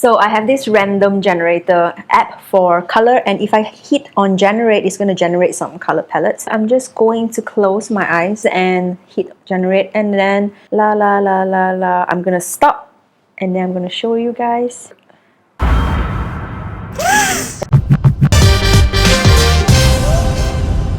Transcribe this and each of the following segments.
So I have this random generator app for color, and if I hit on generate, it's going to generate some color palettes. I'm just going to close my eyes and hit generate, and then I'm going to stop, and then I'm going to show you guys.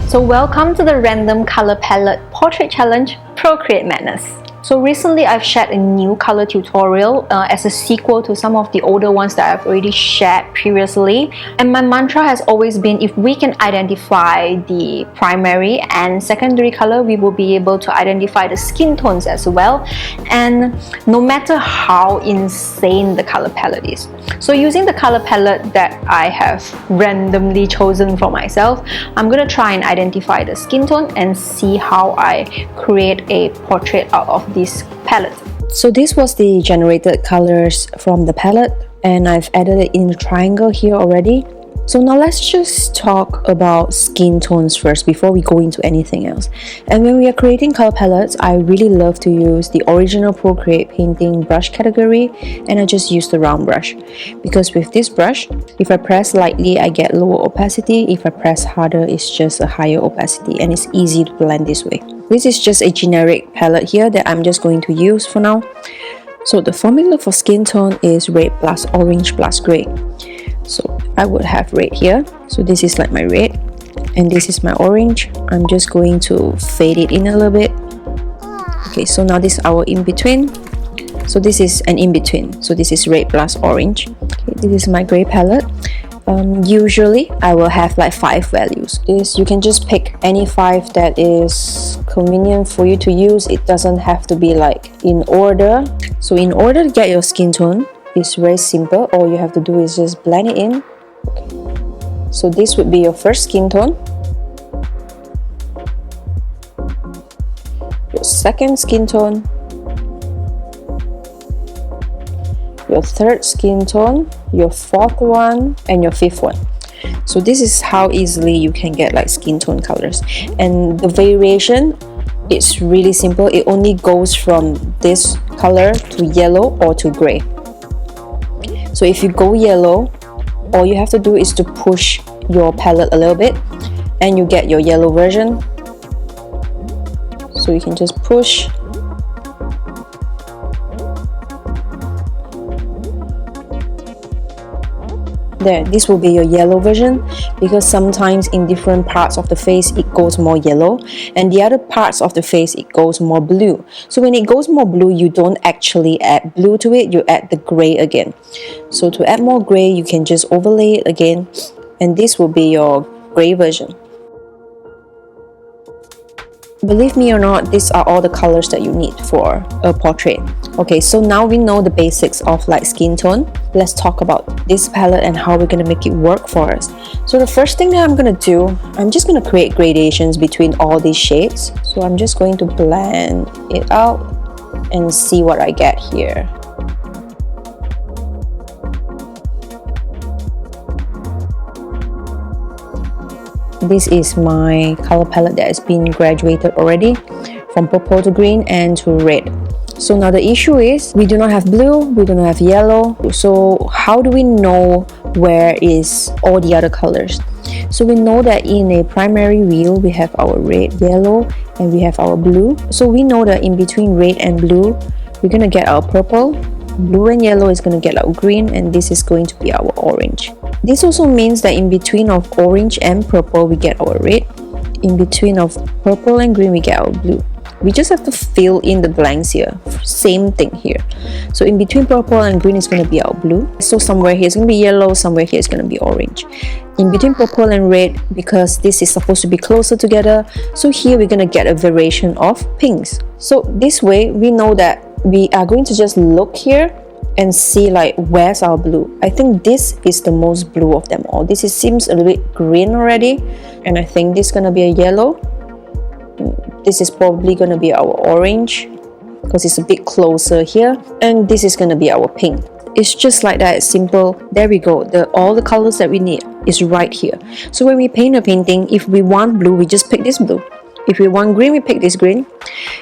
So welcome to the Random Color Palette Portrait Challenge Procreate Madness. So recently I've shared a new color tutorial as a sequel to some of the older ones that I've already shared previously. And my mantra has always been, if we can identify the primary and secondary color, we will be able to identify the skin tones as well. And no matter how insane the color palette is. So using the color palette that I have randomly chosen for myself, I'm going to try and identify the skin tone and see how I create a portrait out of this palette. So this was the generated colors from the palette, and I've added it in the triangle here already. So now let's just talk about skin tones first before we go into anything else. And when we are creating color palettes, I really love to use the original Procreate painting brush category, and I just use the round brush. Because with this brush, if I press lightly, I get lower opacity. If I press harder, it's just a higher opacity, and it's easy to blend this way. This is just a generic palette here that I'm just going to use for now. So the formula for skin tone is red plus orange plus gray. So I would have red here, so this is like my red, and this is my orange. I'm just going to fade it in a little bit. Okay, so now this is our in-between. So this is an in-between, so this is red plus orange. Okay, this is my gray palette. Usually I will have like 5 values. You can just pick any 5 that is convenient for you to use. It doesn't have to be like in order. So in order to get your skin tone, it's very simple. All you have to do is just blend it in. Okay. So this would be your first skin tone, your second skin tone, your third skin tone, your fourth one, and your fifth one. So this is how easily you can get like skin tone colors. And the variation, it's really simple. It only goes from this color to yellow or to gray. So if you go yellow, all you have to do is to push your palette a little bit and you get your yellow version. So you can just push. There, this will be your yellow version, because sometimes in different parts of the face it goes more yellow, and the other parts of the face it goes more blue. So when it goes more blue, you don't actually add blue to it, you add the gray again. So to add more gray, you can just overlay it again, and this will be your gray version. Believe me or not, these are all the colors that you need for a portrait. Okay, so now we know the basics of like skin tone. Let's talk about this palette and how we're going to make it work for us. So the first thing that I'm going to do, I'm just going to create gradations between all these shades. So I'm just going to blend it out and see what I get here. This is my color palette that has been graduated already, from purple to green and to red. So now the issue is we do not have blue, we do not have yellow. So how do we know where is all the other colors? So we know that in a primary wheel we have our red, yellow, and we have our blue. So we know that in between red and blue we're gonna get our purple, blue and yellow is gonna get our green, and this is going to be our orange. This also means that in between of orange and purple we get our red, in between of purple and green we get our blue. We just have to fill in the blanks here. Same thing here. So in between purple and green is going to be our blue. So somewhere here is going to be yellow, somewhere here is going to be orange. In between purple and red, because this is supposed to be closer together, so here we're going to get a variation of pinks. So this way we know that we are going to just look here and see like where's our blue. I think this is the most blue of them all. Seems a little bit green already, and I think this is going to be a yellow. This is probably going to be our orange because it's a bit closer here, and this is going to be our pink. It's just like that. It's simple. There we go. All the colors that we need is right here. So when we paint a painting, if we want blue, we just pick this blue. If we want green, we pick this green.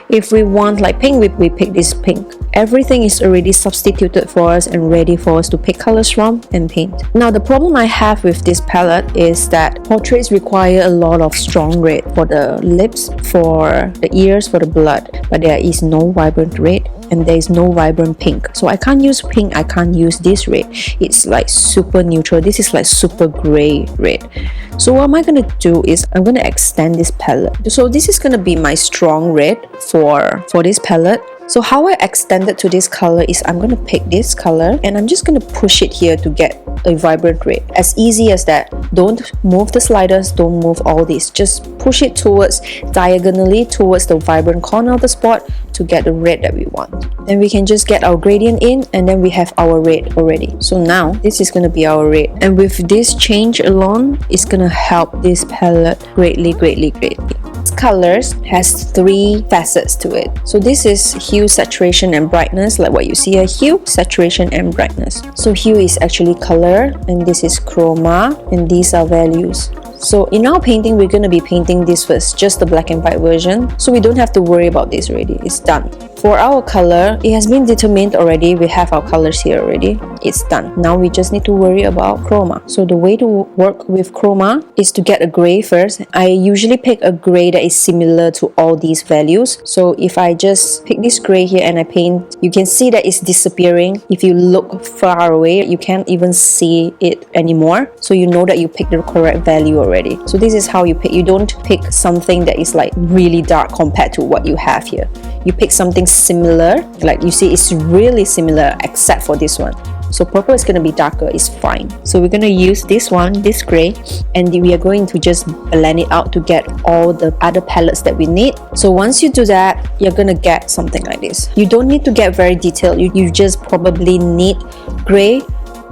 If we want like pink, we pick this pink. everything is already substituted for us and ready for us to pick colors from and paint. Now the problem I have with this palette is that portraits require a lot of strong red for the lips, for the ears, for the blood, but there is no vibrant red and there is no vibrant pink. So I can't use pink, I can't use this red. It's like super neutral. This is like super gray red. So what am I gonna do is I'm gonna extend this palette. So this is gonna be my strong red for this palette. So how I extend it to this color is I'm going to pick this color and I'm just going to push it here to get a vibrant red. As easy as that. Don't move the sliders, don't move all this. Just push it towards, diagonally towards the vibrant corner of the spot to get the red that we want. Then we can just get our gradient in and then we have our red already. So now this is going to be our red. And with this change alone, it's going to help this palette greatly. This colors has 3 facets to it. So this is hue, saturation and brightness, like what you see here. Hue, saturation and brightness. So hue is actually color and this is chroma and these are values. So in our painting, we're going to be painting this first, just the black and white version. So we don't have to worry about this already. It's done. For our color, it has been determined already. We have our colors here already. It's done. Now we just need to worry about chroma. So the way to work with chroma is to get a gray first. I usually pick a gray that is similar to all these values. So if I just pick this gray here and I paint, you can see that it's disappearing. If you look far away, you can't even see it anymore. So you know that you picked the correct value already. So this is how you pick. You don't pick something that is like really dark compared to what you have here. You pick something similar, like you see it's really similar except for this one. So purple is going to be darker, it's fine. So we're going to use this one, this gray, and we are going to just blend it out to get all the other palettes that we need. So once you do that, you're going to get something like this. You don't need to get very detailed. You just probably need gray,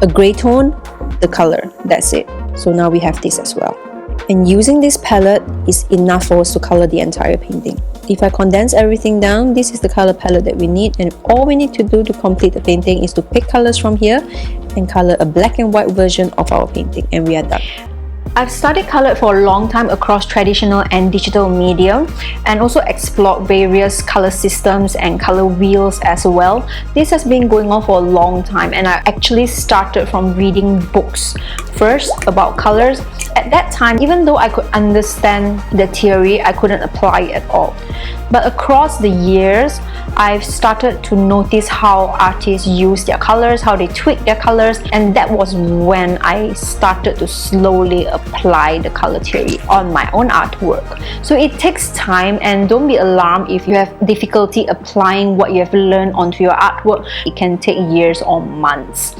a gray tone, the color. That's it. So now we have this as well. And using this palette is enough for us to color the entire painting. If I condense everything down, this is the color palette that we need, and all we need to do to complete the painting is to pick colors from here and color a black and white version of our painting, and we are done. I've studied color for a long time across traditional and digital media and also explored various color systems and color wheels as well. This has been going on for a long time and I actually started from reading books first about colors. At that time, even though I could understand the theory, I couldn't apply it at all. But across the years, I've started to notice how artists use their colors, how they tweak their colors, and that was when I started to slowly apply the color theory on my own artwork. So it takes time, and don't be alarmed if you have difficulty applying what you have learned onto your artwork. It can take years or months.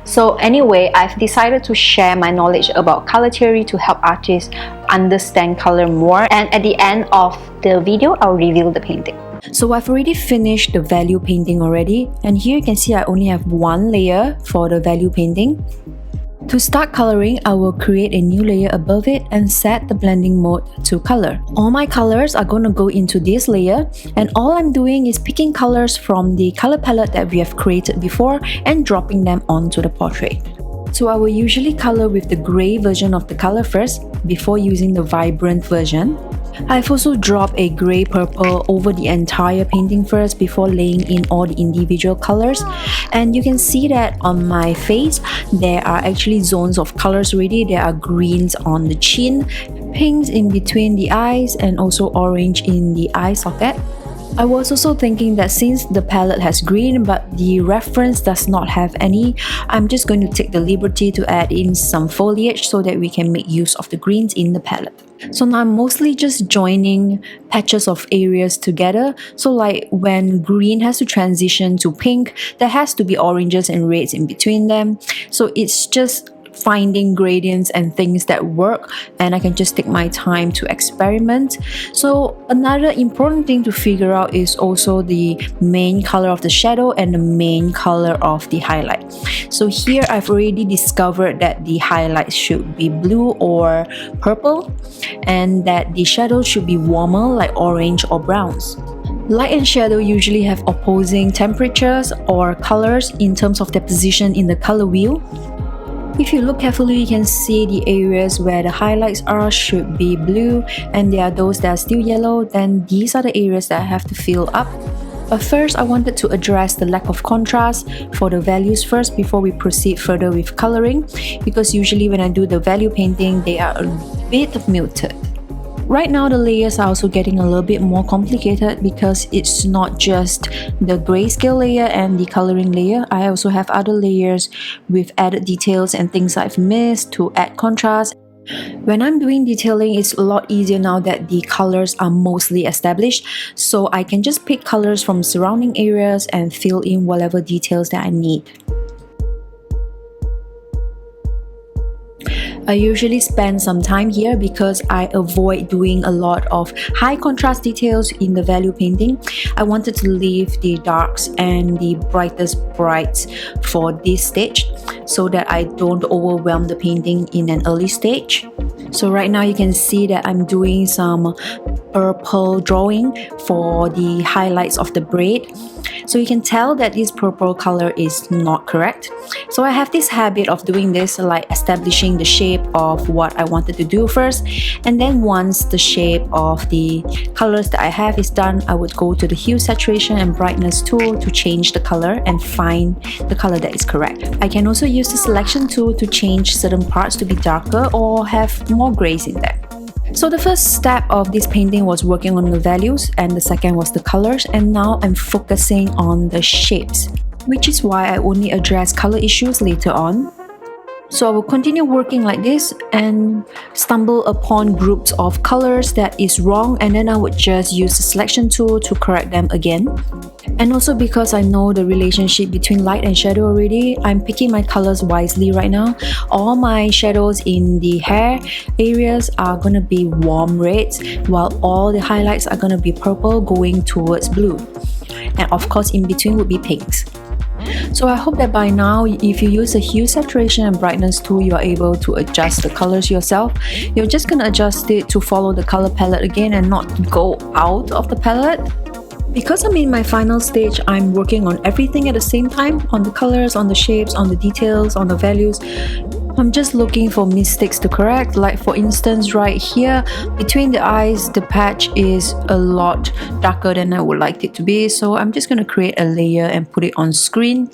So anyway, I've decided to share my knowledge about color theory to help artists understand color more, and at the end of the video, I'll reveal the painting. So I've already finished the value painting already, and here you can see I only have one layer for the value painting. To start coloring, I will create a new layer above it and set the blending mode to color. All my colors are going to go into this layer, and all I'm doing is picking colors from the color palette that we have created before and dropping them onto the portrait. So I will usually color with the gray version of the color first before using the vibrant version. I've also dropped a grey purple over the entire painting first before laying in all the individual colors, and you can see that on my face there are actually zones of colors already. There are greens on the chin, pinks in between the eyes, and also orange in the eye socket. I was also thinking that since the palette has green but the reference does not have any, I'm just going to take the liberty to add in some foliage so that we can make use of the greens in the palette. So now I'm mostly just joining patches of areas together. So like when green has to transition to pink, there has to be oranges and reds in between them. So it's just finding gradients and things that work, and I can just take my time to experiment. So another important thing to figure out is also the main color of the shadow and the main color of the highlight. So here I've already discovered that the highlights should be blue or purple, and that the shadow should be warmer like orange or browns. Light and shadow usually have opposing temperatures or colors in terms of their position in the color wheel. If you look carefully, you can see the areas where the highlights are should be blue, and there are those that are still yellow. Then these are the areas that I have to fill up. But first, I wanted to address the lack of contrast for the values first before we proceed further with coloring, because usually when I do the value painting, they are a bit muted. Right now, the layers are also getting a little bit more complicated because it's not just the grayscale layer and the coloring layer. I also have other layers with added details and things I've missed to add contrast. When I'm doing detailing, it's a lot easier now that the colors are mostly established, so I can just pick colors from surrounding areas and fill in whatever details that I need. I usually spend some time here because I avoid doing a lot of high contrast details in the value painting. I wanted to leave the darks and the brightest brights for this stage so that I don't overwhelm the painting in an early stage. So right now you can see that I'm doing some purple drawing for the highlights of the braid. So you can tell that this purple color is not correct. So I have this habit of doing this, like establishing the shape of what I wanted to do first, and then once the shape of the colors that I have is done, I would go to the hue, saturation and brightness tool to change the color and find the color that is correct. I can also use the selection tool to change certain parts to be darker or have more grays in there. So the first step of this painting was working on the values, and the second was the colors, and now I'm focusing on the shapes, which is why I only address color issues later on. So I will continue working like this and stumble upon groups of colors that is wrong, and then I would just use the selection tool to correct them again. And also because I know the relationship between light and shadow already, I'm picking my colors wisely right now. All my shadows in the hair areas are gonna be warm reds, while all the highlights are gonna be purple going towards blue. And of course in between would be pinks. So I hope that by now, if you use the hue, saturation and brightness tool, you are able to adjust the colors yourself. You're just gonna adjust it to follow the color palette again and not go out of the palette. Because I'm in my final stage, I'm working on everything at the same time, on the colors, on the shapes, on the details, on the values. I'm just looking for mistakes to correct. Like for instance, right here, between the eyes, the patch is a lot darker than I would like it to be. So I'm just going to create a layer and put it on screen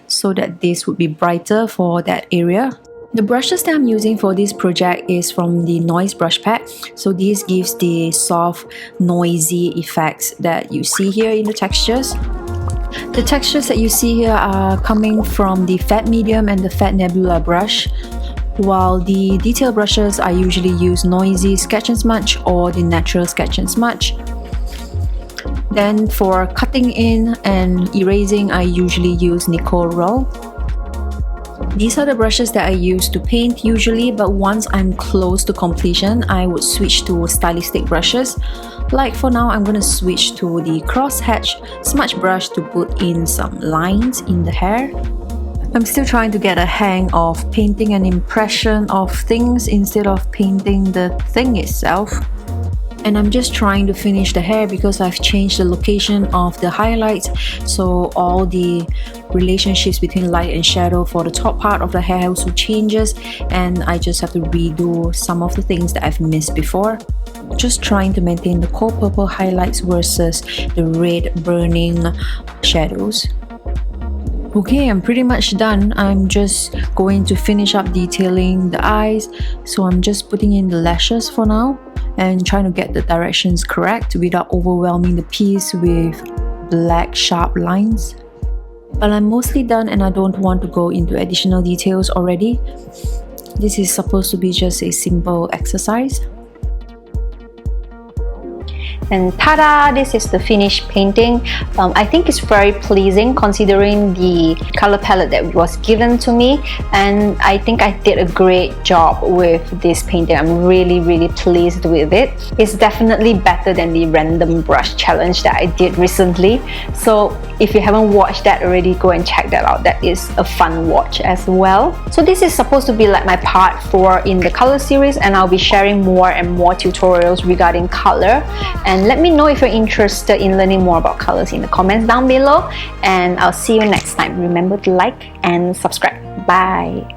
so that this would be brighter for that area. The brushes that I'm using for this project is from the Noise brush pack. So this gives the soft, noisy effects that you see here in the textures. The textures that you see here are coming from the Fat Medium and the Fat Nebula brush, while the detail brushes I usually use Noisy Sketch and Smudge or the Natural Sketch and Smudge. Then for cutting in and erasing, I usually use Nicole Roll. These are the brushes that I use to paint usually, but once I'm close to completion, I would switch to stylistic brushes. Like for now, I'm gonna switch to the Crosshatch smudge brush to put in some lines in the hair. I'm still trying to get a hang of painting an impression of things instead of painting the thing itself. And I'm just trying to finish the hair because I've changed the location of the highlights, so all the relationships between light and shadow for the top part of the hair also changes, and I just have to redo some of the things that I've missed before. Just trying to maintain the cold purple highlights versus the red burning shadows. Okay, I'm pretty much done. I'm just going to finish up detailing the eyes, so I'm just putting in the lashes for now and trying to get the directions correct without overwhelming the piece with black sharp lines. But I'm mostly done and I don't want to go into additional details already. This is supposed to be just a simple exercise. And ta-da! This is the finished painting. I think it's very pleasing considering the color palette that was given to me, and I think I did a great job with this painting. I'm really pleased with it. It's definitely better than the random brush challenge that I did recently. So if you haven't watched that already, go and check that out. That is a fun watch as well. So this is supposed to be like my part 4 in the color series, and I'll be sharing more and more tutorials regarding color. And let me know if you're interested in learning more about colors in the comments down below, and I'll see you next time. Remember to like and subscribe. Bye.